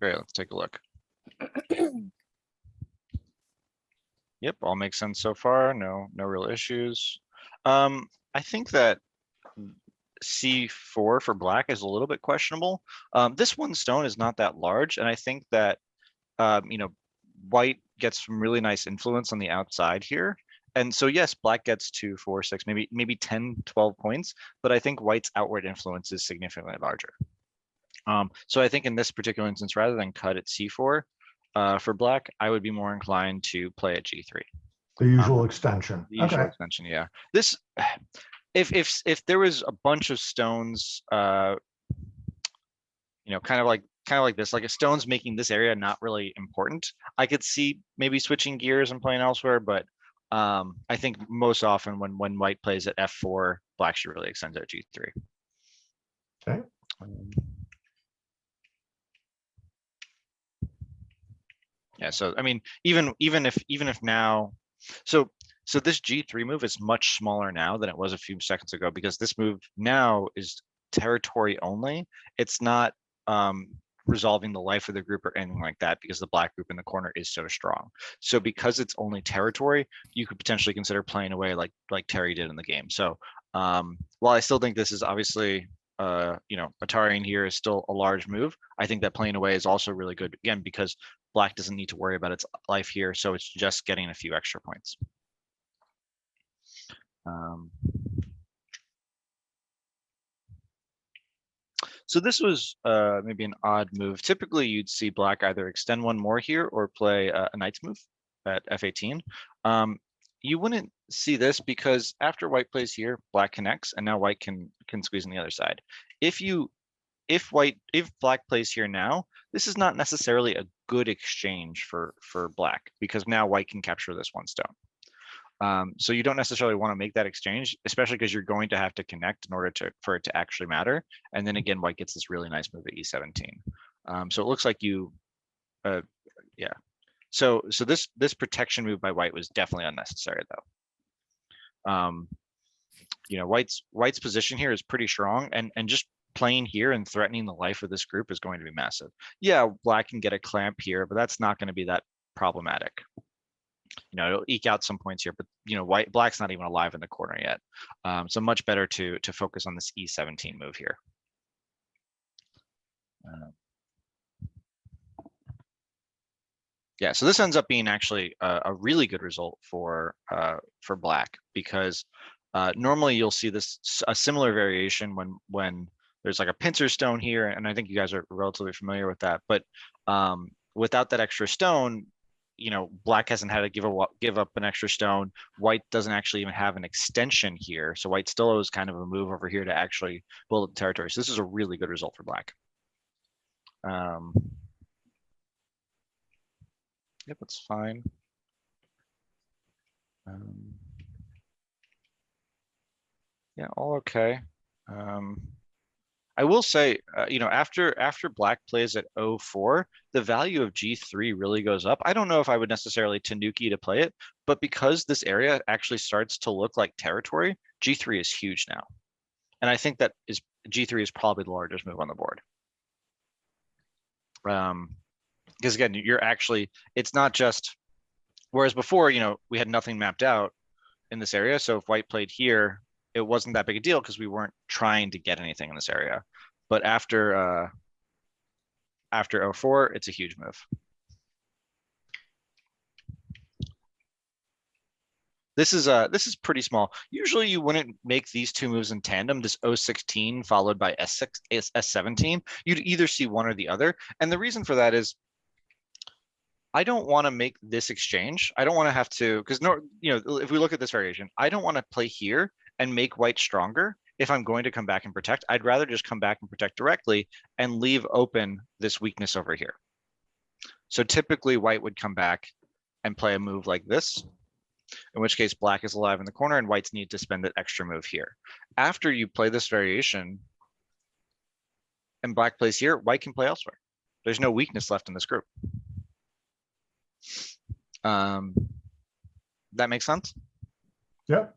Great, let's take a look. Yep, all makes sense so far. No real issues. I think that C4 for black is a little bit questionable. This one stone is not that large, and I think that white gets some really nice influence on the outside here. And so yes, black gets 2, 4, 6, maybe 10, 12 points, but I think white's outward influence is significantly larger. So I think in this particular instance, rather than cut at C4 for black, I would be more inclined to play at G3. The usual extension. The usual extension, yeah. This, if there was a bunch of stones, kind of like this, like a stone's making this area not really important, I could see maybe switching gears and playing elsewhere. But I think most often when white plays at F4, black should really extend at G3. Okay. Yeah, so I mean, even if now, so this G3 move is much smaller now than it was a few seconds ago, because this move now is territory only. It's not resolving the life of the group or anything like that, because the black group in the corner is so strong. So because it's only territory, you could potentially consider playing away like Terry did in the game. So while I still think this is obviously Atarian here is still a large move, I think that playing away is also really good, again, because black doesn't need to worry about its life here, so it's just getting a few extra points. So this was maybe an odd move. Typically, you'd see black either extend one more here or play a knight's move at F18. You wouldn't see this because after white plays here, black connects, and now white can squeeze on the other side. If black plays here now, this is not necessarily a good exchange for black, because now white can capture this one stone. So you don't necessarily want to make that exchange, especially because you're going to have to connect in order for it to actually matter. And then again, white gets this really nice move at E17. So it looks like you, yeah. So this protection move by white was definitely unnecessary, though. White's position here is pretty strong, and just playing here and threatening the life of this group is going to be massive. Yeah, black can get a clamp here, but that's not going to be that problematic. It'll eke out some points here, but black's not even alive in the corner yet. So much better to focus on this E17 move here. Yeah, so this ends up being actually a really good result for black, because normally you'll see a similar variation when there's like a pincer stone here, and I think you guys are relatively familiar with that. But without that extra stone, black hasn't had to give up an extra stone. White doesn't actually even have an extension here, so white still owes kind of a move over here to actually build up the territory. So this is a really good result for black. Yep, that's fine. Yeah, all okay. I will say, after black plays at 0-4, the value of G3 really goes up. I don't know if I would necessarily Tanuki to play it, but because this area actually starts to look like territory, G3 is huge now. And I think that G3 is probably the largest move on the board. Because again, it's not just, whereas before, we had nothing mapped out in this area. So if white played here, it wasn't that big a deal because we weren't trying to get anything in this area. But after 0-4, it's a huge move. This is pretty small. Usually you wouldn't make these two moves in tandem, this 0-16 followed by S17. You'd either see one or the other. And the reason for that is I don't want to make this exchange. I don't want to have to, because if we look at this variation, I don't want to play here and make white stronger if I'm going to come back and protect. I'd rather just come back and protect directly and leave open this weakness over here. So typically white would come back and play a move like this, in which case black is alive in the corner and whites need to spend that extra move here. After you play this variation and black plays here, white can play elsewhere. There's no weakness left in this group. That makes sense? Yep.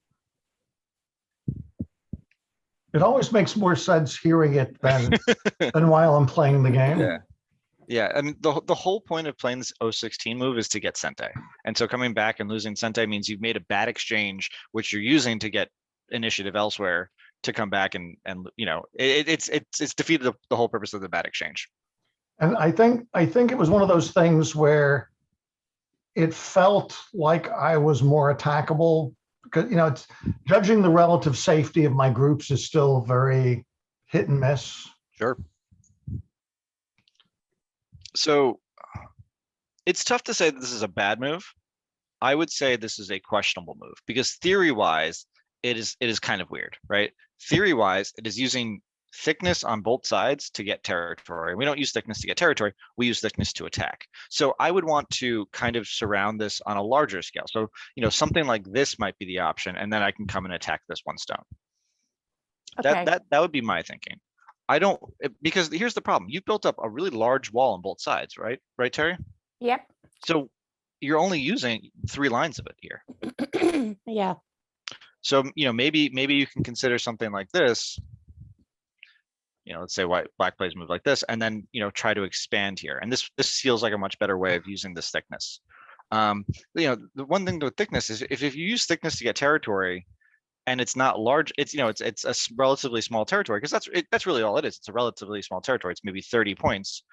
It always makes more sense hearing it than while I'm playing the game. Yeah, I mean the whole point of playing this 016 move is to get Sente. And so coming back and losing Sente means you've made a bad exchange, which you're using to get initiative elsewhere to come back and you know, it's defeated the whole purpose of the bad exchange. And I think it was one of those things where it felt like I was more attackable because, you know, it's judging the relative safety of my groups is still very hit and miss. Sure. So it's tough to say that this is a bad move. I would say this is a questionable move because theory-wise, it is kind of weird, right? Theory-wise, it is using thickness on both sides to get territory. We don't use thickness to get territory. We use thickness to attack. So I would want to kind of surround this on a larger scale. So, you know, something like this might be the option, and then I can come and attack this one stone. Okay. That would be my thinking. I don't, because here's the problem. You've built up a really large wall on both sides, right? Right, Terry? Yep. So you're only using 3 lines of it here. Yeah. So, you know, maybe you can consider something like this. You know, let's say black plays move like this, and then, you know, try to expand here. And this feels like a much better way of using this thickness. You know, the one thing with thickness is if you use thickness to get territory, and it's not large, it's, you know, it's a relatively small territory, because that's really all it is. It's a relatively small territory. It's maybe 30 points.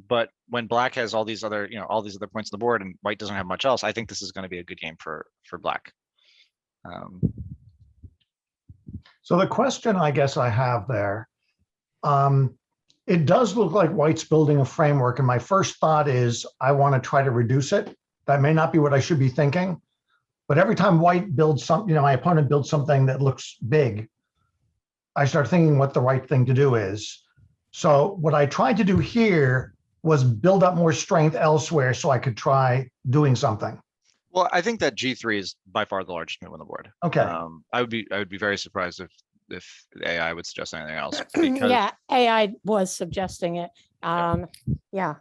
But when black has all these other, you know, all these other points on the board and white doesn't have much else, I think this is going to be a good game for black. So the question I guess I have there, it does look like white's building a framework. And my first thought is I want to try to reduce it. That may not be what I should be thinking. But every time white builds something, you know, my opponent builds something that looks big, I start thinking what the right thing to do is. So what I tried to do here was build up more strength elsewhere so I could try doing something. Well, I think that G3 is by far the largest move on the board. Okay. I would be very surprised if AI would suggest anything else. Because, Yeah, AI was suggesting it. Yeah.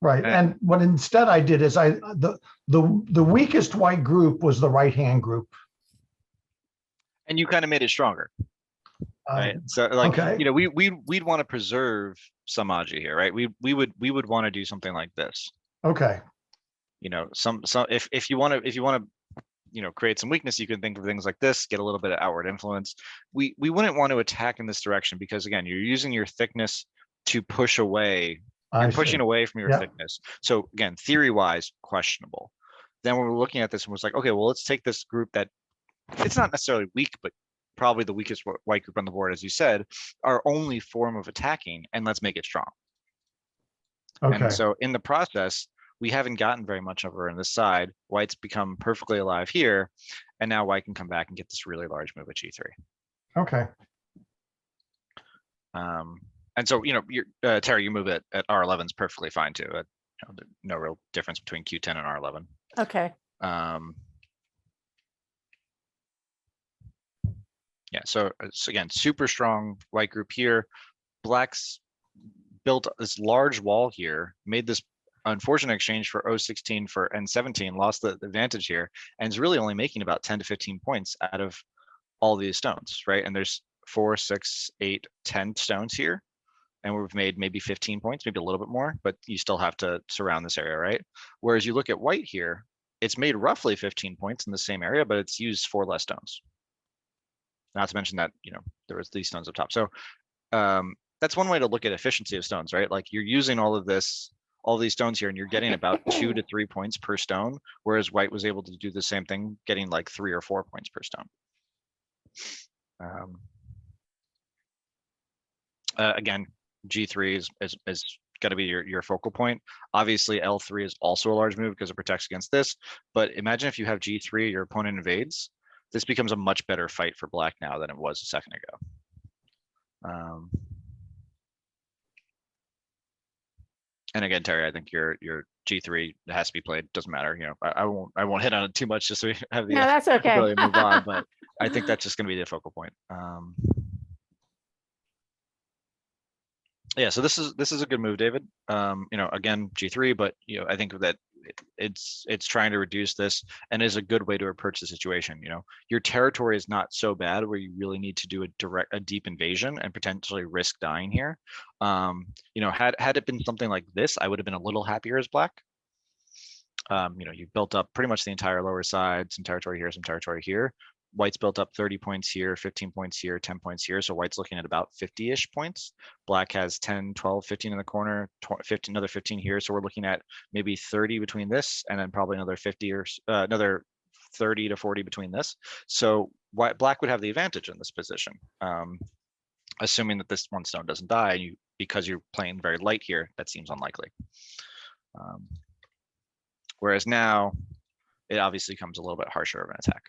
Right. And what instead I did is the weakest white group was the right-hand group. And you kind of made it stronger. Right. So like, okay. you know, we'd want to preserve Samaji here, right? We would want to do something like this. Okay. You know, if you want to, you know, create some weakness, you can think of things like this, get a little bit of outward influence. We wouldn't want to attack in this direction because, again, you're using your thickness to push away. You're pushing away from your thickness. So again, theory-wise, questionable. Then when we're looking at this and was like, okay, well, let's take this group that it's not necessarily weak, but probably the weakest white group on the board, as you said, our only form of attacking, and let's make it strong. Okay. And so in the process, we haven't gotten very much over on this side. White's become perfectly alive here, and now white can come back and get this really large move at G3. Okay. And so, you know, Terry, your move at R11 is perfectly fine too. You know, no real difference between Q10 and R11. Okay. Yeah, so again, super strong white group here. Black's built this large wall here, made this unfortunate exchange for 016 for N17, lost the advantage here, and is really only making about 10 to 15 points out of all these stones, right? And there's 4, 6, 8, 10 stones here, and we've made maybe 15 points, maybe a little bit more, but you still have to surround this area, right? Whereas you look at white here, it's made roughly 15 points in the same area, but it's used 4 less stones. Not to mention that, you know, there was these stones up top. So that's one way to look at efficiency of stones, right? Like you're using all these stones here and you're getting about 2 to 3 points per stone, whereas white was able to do the same thing, getting like 3 or 4 points per stone. Again, G3 is got to be your focal point. Obviously, L3 is also a large move because it protects against this. But imagine if you have G3, your opponent invades. This becomes a much better fight for black now than it was a second ago. And again, Terry, I think your G3 has to be played. Doesn't matter. You know, I won't hit on it too much just so we have the No, that's okay. ability to move on. But I think that's just going to be the focal point. Yeah, so this is a good move, David. You know, again, G3, but you know, I think that it's trying to reduce this and is a good way to approach the situation. Your territory is not so bad where you really need to do a deep invasion and potentially risk dying here. Had it been something like this, I would have been a little happier as black. You built up pretty much the entire lower side, some territory here, some territory here. White's built up 30 points here, 15 points here, 10 points here. So white's looking at about 50-ish points. Black has 10, 12, 15 in the corner, 15, another 15 here. So we're looking at maybe 30 between this and then probably another 50 or another 30 to 40 between this. So black would have the advantage in this position, assuming that this one stone doesn't die. And because you're playing very light here, that seems unlikely. Whereas now it obviously comes a little bit harsher of an attack.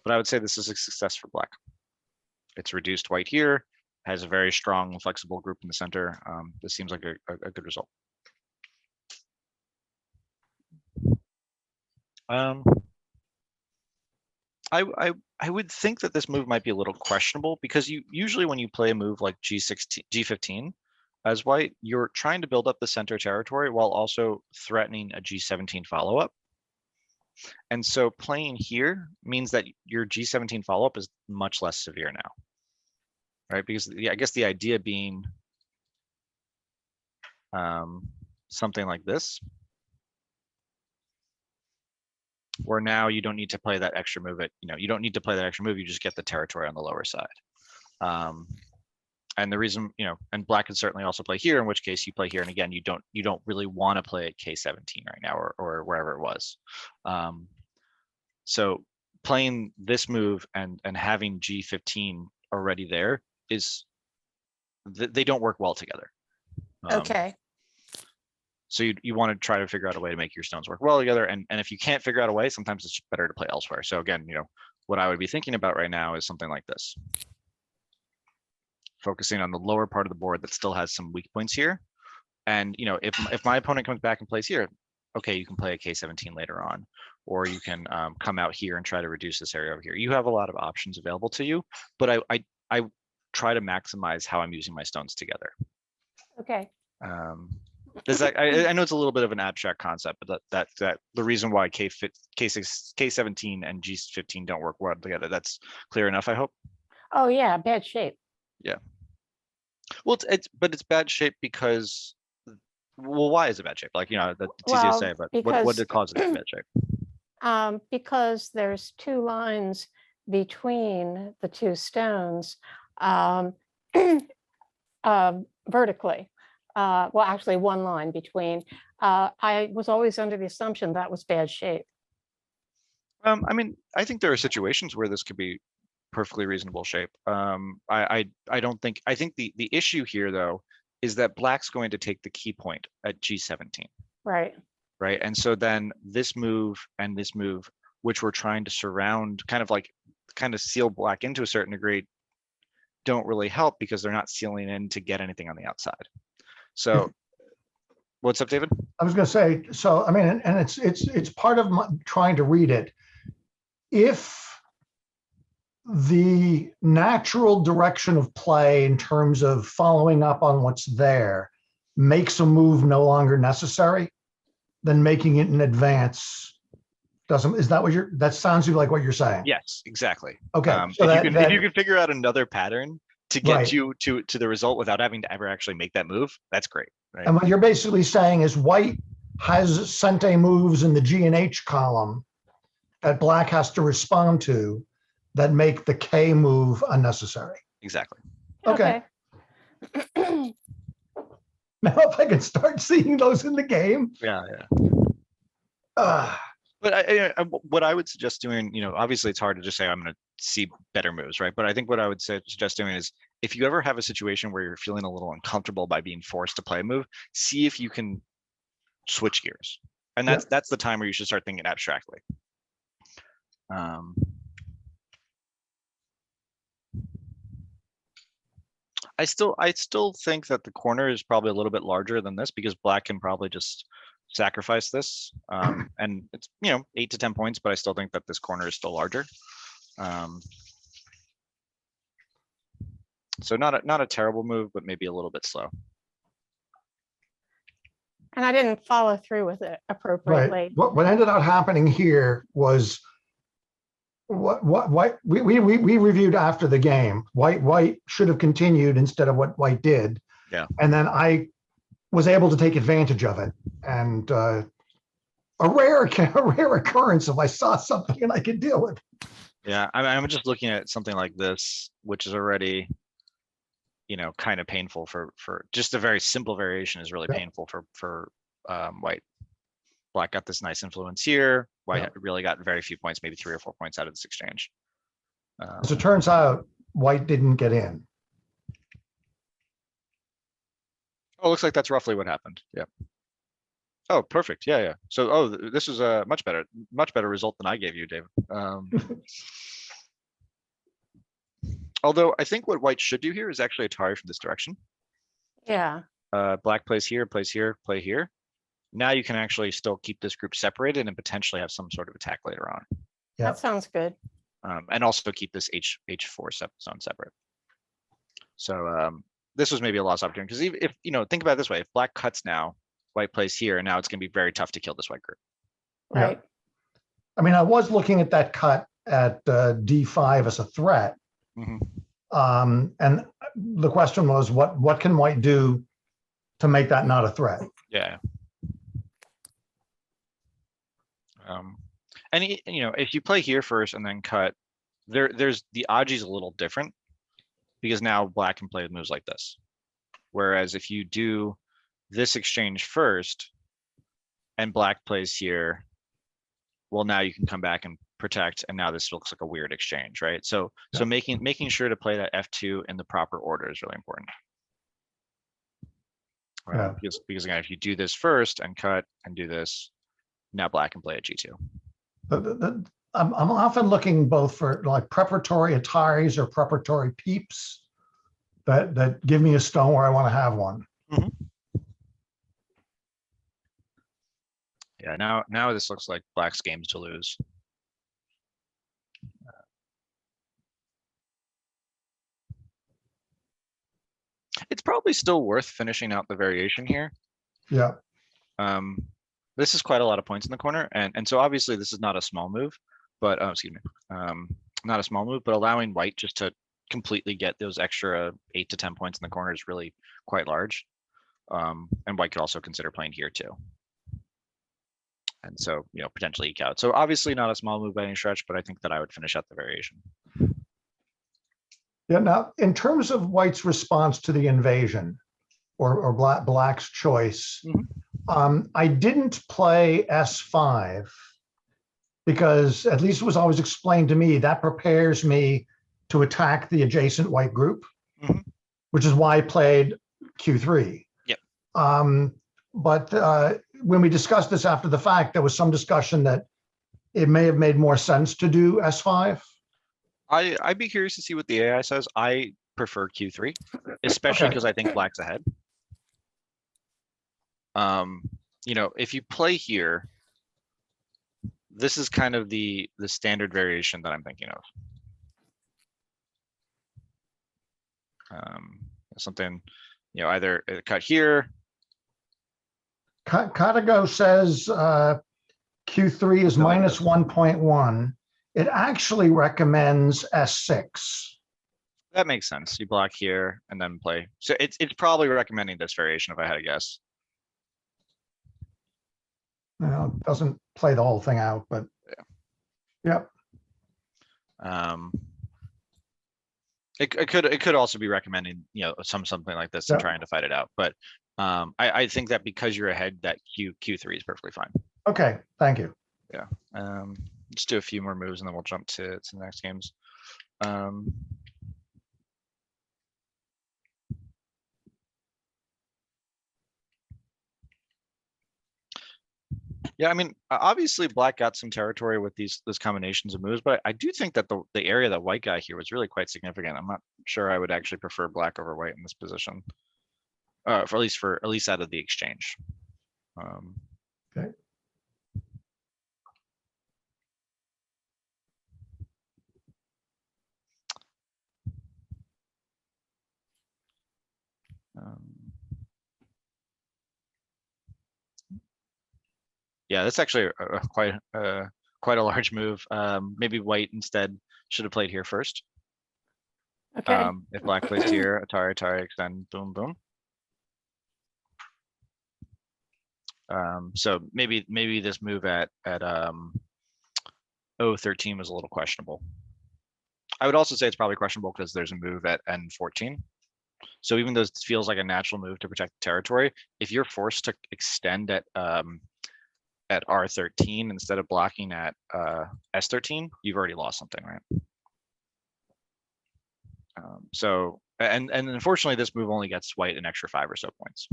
But I would say this is a success for black. It's reduced white here, has a very strong, flexible group in the center. This seems like a good result. I would think that this move might be a little questionable because usually when you play a move like G16, G15 as white, you're trying to build up the center territory while also threatening a G17 follow-up. And so playing here means that your G17 follow-up is much less severe now, right? Because I guess the idea being something like this, where now you don't need to play that extra move. You don't need to play that extra move. You just get the territory on the lower side. And the reason, and black can certainly also play here, in which case you play here. And again, you don't really want to play at K17 right now or wherever it was. So playing this move and having G15 already there they don't work well together. Okay. So you want to try to figure out a way to make your stones work well together. And if you can't figure out a way, sometimes it's better to play elsewhere. So again, what I would be thinking about right now is something like this. Focusing on the lower part of the board that still has some weak points here. And if my opponent comes back and plays here, okay, you can play a K17 later on, or you can come out here and try to reduce this area over here. You have a lot of options available to you, but I try to maximize how I'm using my stones together. Okay. I know it's a little bit of an abstract concept, but that the reason why K17 and G15 don't work well together, that's clear enough, I hope. Oh yeah, bad shape. Yeah. Well, it's bad shape because, well, why is it bad shape? Like, it's easy to say, but what did cause it to be bad shape? Because there's two lines between the two stones vertically. Well, actually one line between. I was always under the assumption that was bad shape. I think there are situations where this could be perfectly reasonable shape. I think the issue here though is that black's going to take the key point at G17. Right. Right. And so then this move and this move, which we're trying to surround, kind of seal black into a certain degree, don't really help because they're not sealing in to get anything on the outside. So what's up, David? I was going to say, so, and it's part of my trying to read it. If the natural direction of play in terms of following up on what's there makes a move no longer necessary, then making it in advance doesn't, is that what that sounds like what you're saying? Yes, exactly. Okay. So if you can figure out another pattern to get right. you to the result without having to ever actually make that move, that's great. Right? And what you're basically saying is white has Sente moves in the G and H column that black has to respond to that make the K move unnecessary. Exactly. Okay. Now if I can start seeing those in the game. Yeah. But what I would suggest doing, obviously it's hard to just say I'm going to see better moves, right? But I think what I would suggest doing is if you ever have a situation where you're feeling a little uncomfortable by being forced to play a move, see if you can switch gears. And that's the time where you should start thinking abstractly. I still think that the corner is probably a little bit larger than this because black can probably just sacrifice this. And it's, 8 to 10 points, but I still think that this corner is still larger. So not a terrible move, but maybe a little bit slow. And I didn't follow through with it appropriately. Right. What ended up happening here was what we reviewed after the game. White should have continued instead of what White did. Yeah. And then I was able to take advantage of it. And a rare occurrence if I saw something and I could deal with. Yeah, I'm just looking at something like this, which is already, kind of painful for just a very simple variation is really painful for White. Black got this nice influence here. White really got very few points, maybe 3 or 4 points out of this exchange. As it turns out, White didn't get in. Oh, looks like that's roughly what happened. Yeah. Oh, perfect. Yeah, yeah. So, this is a much better result than I gave you, David. Although I think what White should do here is actually Atari from this direction. Yeah. Black plays here, play here. Now you can actually still keep this group separated and potentially have some sort of attack later on. Yeah. That sounds good. And also keep this H4 zone separate. So this was maybe a lost opportunity because if think about it this way, if Black cuts now, White plays here, and now it's going to be very tough to kill this White group. Right. Yeah. I mean, I was looking at that cut at D5 as a threat. Mm-hmm. And the question was, what can White do to make that not a threat? Yeah. And if you play here first and then cut, there's the Aji's a little different because now Black can play with moves like this. Whereas if you do this exchange first and Black plays here, well, now you can come back and protect, and now this looks like a weird exchange, right? So making sure to play that F2 in the proper order is really important. Because again, if you do this first and cut and do this, now Black can play at G2. I'm often looking both for like preparatory Ataris or preparatory peeps that give me a stone where I want to have one. Mm-hmm. Yeah, now this looks like Black's games to lose. It's probably still worth finishing out the variation here. Yeah. This is quite a lot of points in the corner, and so obviously this is not a small move, but not a small move, but allowing White just to completely get those extra 8 to 10 points in the corner is really quite large. And White could also consider playing here too. And so, potentially eke out. So obviously not a small move by any stretch, but I think that I would finish out the variation. Yeah. Now, in terms of White's response to the invasion, or Black's choice, I didn't play S5 because, at least it was always explained to me, that prepares me to attack the adjacent White group, which is why I played Q3. Yep. But when we discussed this after the fact, there was some discussion that it may have made more sense to do S5. I'd be curious to see what the AI says. I prefer Q3, especially because I think Black's ahead. If you play here, this is kind of the standard variation that I'm thinking of. Something, either cut here. Katago says Q3 is minus 1.1. It actually recommends S6. That makes sense. You block here and then play. So it's probably recommending this variation if I had to guess. It doesn't play the whole thing out, but yep. It could also be recommending something like this and trying to fight it out. But I think that because you're ahead, that Q3 is perfectly fine. Okay, thank you. Yeah. Just do a few more moves and then we'll jump to the next games. Yeah, I mean, obviously Black got some territory with these combinations of moves, but I do think that the area that White got here was really quite significant. I'm not sure I would actually prefer Black over White in this position, for at least out of the exchange. Okay. Yeah, that's actually quite a large move. Maybe white instead should have played here first. Okay. If black plays here, Atari, extend, boom, boom. So maybe this move at 013 was a little questionable. I would also say it's probably questionable because there's a move at N14. So even though it feels like a natural move to protect the territory, if you're forced to extend at R13 instead of blocking at S13, you've already lost something, right? So and unfortunately, this move only gets white an extra 5 or so points.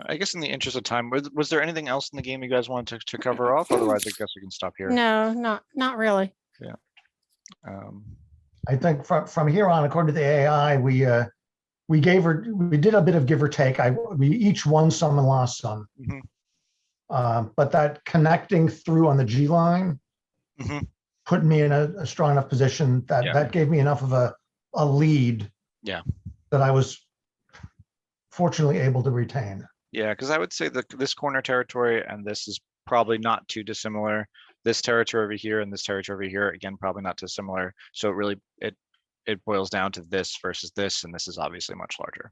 I guess in the interest of time, was there anything else in the game you guys wanted to cover off? Otherwise, I guess we can stop here. No, not really. Yeah. I think from here on, according to the AI, we did a bit of give or take. We each won some and lost some. Mm-hmm. But that connecting through on the G line Mm-hmm. put me in a strong enough position that that gave me enough of a lead. Yeah. That I was fortunately able to retain. Yeah, because I would say that this corner territory and this is probably not too dissimilar. This territory over here and this territory over here, again, probably not dissimilar. So it really it boils down to this versus this, and this is obviously much larger.